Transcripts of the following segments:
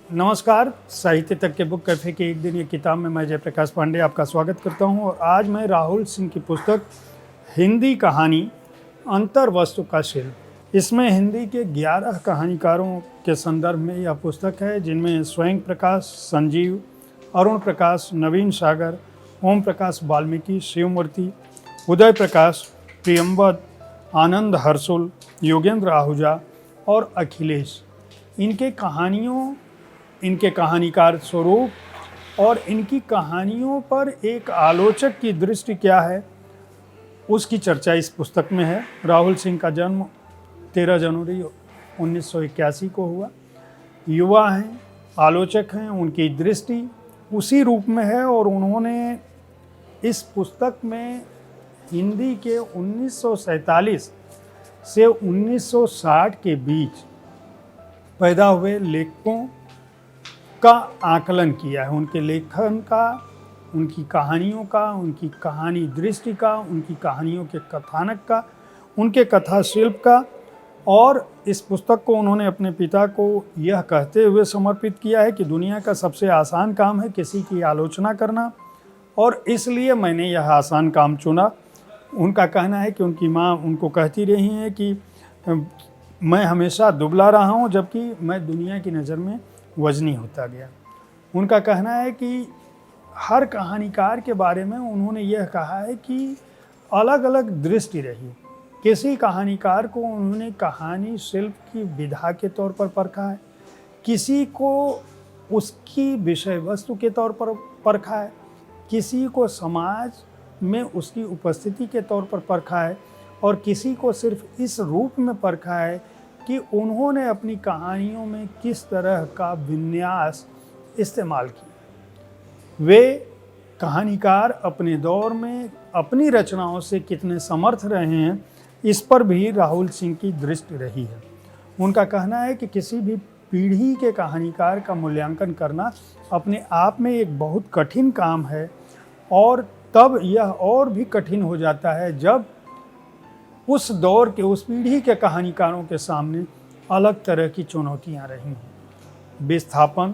नमस्कार। साहित्य तक के बुक कैफे के एक दिन ये किताब में मैं जयप्रकाश पांडे आपका स्वागत करता हूं। और आज मैं राहुल सिंह की पुस्तक हिंदी कहानी अंतर्वस्तु का शिल्प, इसमें हिंदी के 11 कहानीकारों के संदर्भ में यह पुस्तक है, जिनमें स्वयं प्रकाश, संजीव, अरुण प्रकाश, नवीन सागर, ओम प्रकाश वाल्मीकि, शिवमूर्ति, उदय प्रकाश, प्रियंवद, आनंद हर्षुल, योगेंद्र आहूजा और अखिलेश। इनके कहानीकार स्वरूप और इनकी कहानियों पर एक आलोचक की दृष्टि क्या है, उसकी चर्चा इस पुस्तक में है। राहुल सिंह का जन्म 13 जनवरी 1981 को हुआ। युवा हैं, आलोचक हैं, उनकी दृष्टि उसी रूप में है और उन्होंने इस पुस्तक में हिंदी के 1947 से 1960 के बीच पैदा हुए लेखकों का आकलन किया है। उनके लेखन का, उनकी कहानियों का, उनकी कहानी दृष्टि का, उनकी कहानियों के कथानक का, उनके कथा शिल्प का। और इस पुस्तक को उन्होंने अपने पिता को यह कहते हुए समर्पित किया है कि दुनिया का सबसे आसान काम है किसी की आलोचना करना, और इसलिए मैंने यह आसान काम चुना। उनका कहना है कि उनकी माँ उनको कहती रही हैं कि मैं हमेशा दुबला रहा हूँ, जबकि मैं दुनिया की नज़र में वजनी होता गया। उनका कहना है कि हर कहानीकार के बारे में उन्होंने यह कहा है कि अलग अलग दृष्टि रही। किसी कहानीकार को उन्होंने कहानी शिल्प की विधा के तौर पर परखा है, किसी को उसकी विषय वस्तु के तौर पर परखा है, किसी को समाज में उसकी उपस्थिति के तौर पर परखा है, और किसी को सिर्फ इस रूप में परखा है कि उन्होंने अपनी कहानियों में किस तरह का विन्यास इस्तेमाल किया। वे कहानीकार अपने दौर में अपनी रचनाओं से कितने समर्थ रहे हैं, इस पर भी राहुल सिंह की दृष्टि रही है। उनका कहना है कि किसी भी पीढ़ी के कहानीकार का मूल्यांकन करना अपने आप में एक बहुत कठिन काम है, और तब यह और भी कठिन हो जाता है जब उस दौर के, उस पीढ़ी के कहानीकारों के सामने अलग तरह की चुनौतियां रही हैं। विस्थापन,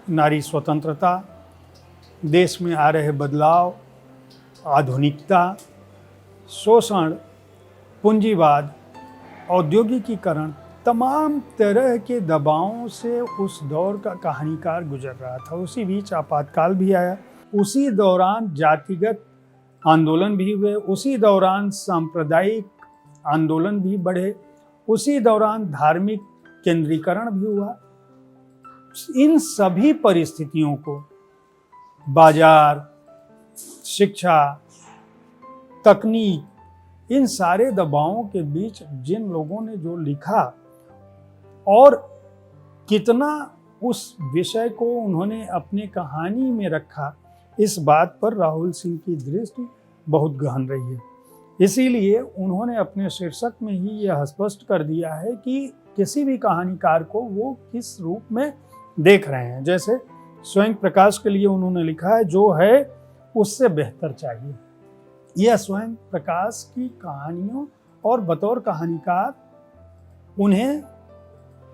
नारी स्वतंत्रता, देश में आ रहे बदलाव, आधुनिकता, शोषण, पूंजीवाद, औद्योगिकीकरण, तमाम तरह के दबावों से उस दौर का कहानीकार गुजर रहा था। उसी बीच आपातकाल भी आया, उसी दौरान जातिगत आंदोलन भी हुए, उसी दौरान सांप्रदायिक आंदोलन भी बढ़े, उसी दौरान धार्मिक केंद्रीकरण भी हुआ। इन सभी परिस्थितियों को बाजार, शिक्षा, तकनीक, इन सारे दबावों के बीच जिन लोगों ने जो लिखा और कितना उस विषय को उन्होंने अपने कहानी में रखा, इस बात पर राहुल सिंह की दृष्टि बहुत गहन रही है। इसीलिए उन्होंने अपने शीर्षक में ही यह स्पष्ट कर दिया है कि किसी भी कहानीकार को वो किस रूप में देख रहे हैं। जैसे स्वयं प्रकाश के लिए उन्होंने लिखा है, जो है उससे बेहतर चाहिए। यह स्वयं प्रकाश की कहानियों और बतौर कहानीकार उन्हें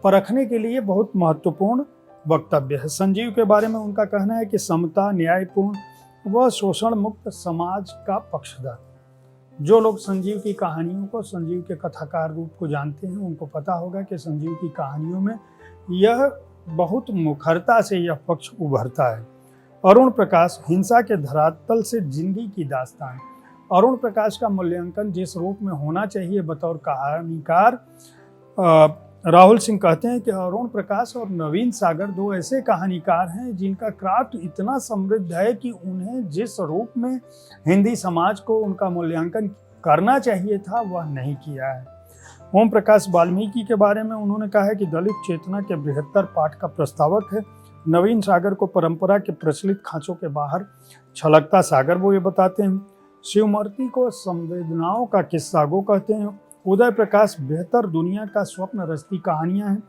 परखने के लिए बहुत महत्वपूर्ण वक्तव्य है। संजीव के बारे में उनका कहना है कि समता, न्यायपूर्ण व शोषण मुक्त समाज का पक्षधर। जो लोग संजीव की कहानियों को, संजीव के कथाकार रूप को जानते हैं, उनको पता होगा कि संजीव की कहानियों में यह बहुत मुखरता से यह पक्ष उभरता है। अरुण प्रकाश, हिंसा के धरातल से जिंदगी की दास्तान। अरुण प्रकाश का मूल्यांकन जिस रूप में होना चाहिए बतौर कहानीकार, राहुल सिंह कहते हैं कि अरुण प्रकाश और नवीन सागर दो ऐसे कहानीकार हैं जिनका क्राफ्ट इतना समृद्ध है कि उन्हें जिस रूप में हिंदी समाज को उनका मूल्यांकन करना चाहिए था वह नहीं किया है। ओम प्रकाश वाल्मीकि के बारे में उन्होंने कहा है कि दलित चेतना के बृहत्तर पाठ का प्रस्तावक है। नवीन सागर को परंपरा के प्रचलित खांचों के बाहर छलकता सागर वो ये बताते हैं। शिवमूर्ति को संवेदनाओं का किस्सा गो कहते हैं। उदय प्रकाश बेहतर दुनिया का स्वप्न रचती कहानियां हैं।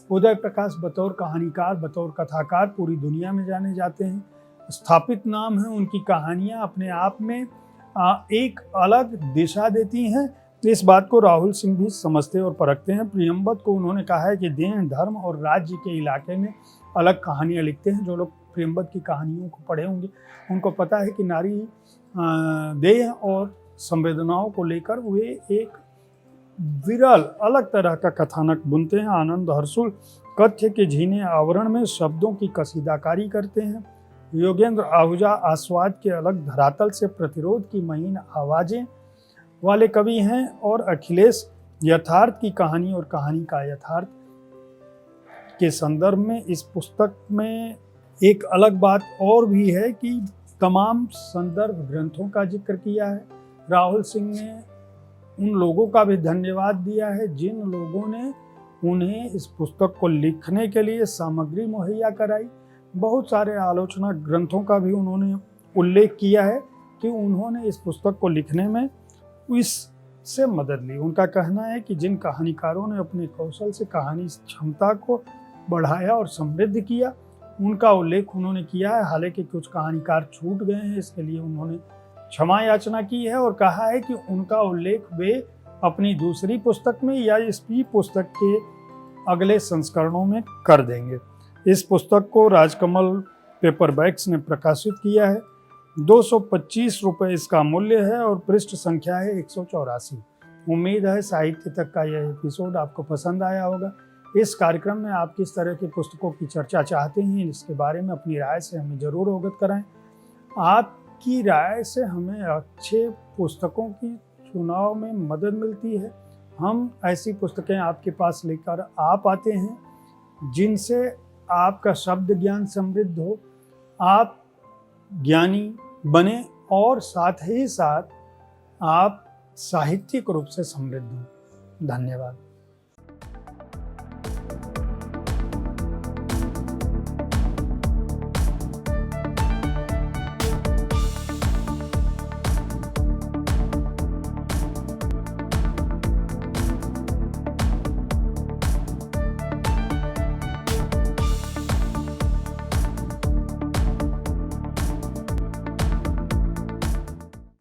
उदय प्रकाश बतौर कहानीकार, बतौर कथाकार पूरी दुनिया में जाने जाते हैं। स्थापित नाम है। उनकी कहानियां अपने आप में एक अलग दिशा देती हैं इस बात को राहुल सिंह भी समझते और परखते हैं। प्रियंवद को उन्होंने कहा है कि देश, धर्म और राज्य के इलाके में अलग कहानियाँ लिखते हैं। जो लोग प्रियंवद की कहानियों को पढ़े होंगे उनको पता है कि नारी देह और संवेदनाओं को लेकर वे एक विरल अलग तरह का कथानक बुनते हैं। आनंद हर्षुल कथ्य के झीने आवरण में शब्दों की कसीदाकारी करते हैं। योगेंद्र आहूजा आस्वाद के अलग धरातल से प्रतिरोध की महीन आवाजें वाले कवि हैं। और अखिलेश यथार्थ की कहानी और कहानी का यथार्थ के संदर्भ में इस पुस्तक में एक अलग बात और भी है कि तमाम संदर्भ ग्रंथों का जिक्र किया है। राहुल सिंह ने उन लोगों का भी धन्यवाद दिया है जिन लोगों ने उन्हें इस पुस्तक को लिखने के लिए सामग्री मुहैया कराई। बहुत सारे आलोचना ग्रंथों का भी उन्होंने उल्लेख किया है कि उन्होंने इस पुस्तक को लिखने में इससे मदद ली। उनका कहना है कि जिन कहानीकारों ने अपने कौशल से कहानी क्षमता को बढ़ाया और समृद्ध किया, उनका उल्लेख उन्होंने किया है। हालांकि कुछ कहानीकार छूट गए हैं, इसके लिए उन्होंने क्षमा याचना की है और कहा है कि उनका उल्लेख वे अपनी दूसरी पुस्तक में या इसी पुस्तक के अगले संस्करणों में कर देंगे। इस पुस्तक को राजकमल पेपरबैक्स ने प्रकाशित किया है। 225 रुपये इसका मूल्य है और पृष्ठ संख्या है 184। उम्मीद है साहित्य तक का यह एपिसोड आपको पसंद आया होगा। इस कार्यक्रम में आप किस तरह की पुस्तकों की चर्चा चाहते हैं, इसके बारे में अपनी राय से हमें ज़रूर अवगत कराएं। आपकी राय से हमें अच्छे पुस्तकों की चुनाव में मदद मिलती है। हम ऐसी पुस्तकें आपके पास लेकर आप आते हैं जिनसे आपका शब्द ज्ञान समृद्ध हो, आप ज्ञानी बने और साथ ही साथ आप साहित्यिक रूप से समृद्ध हो। धन्यवाद।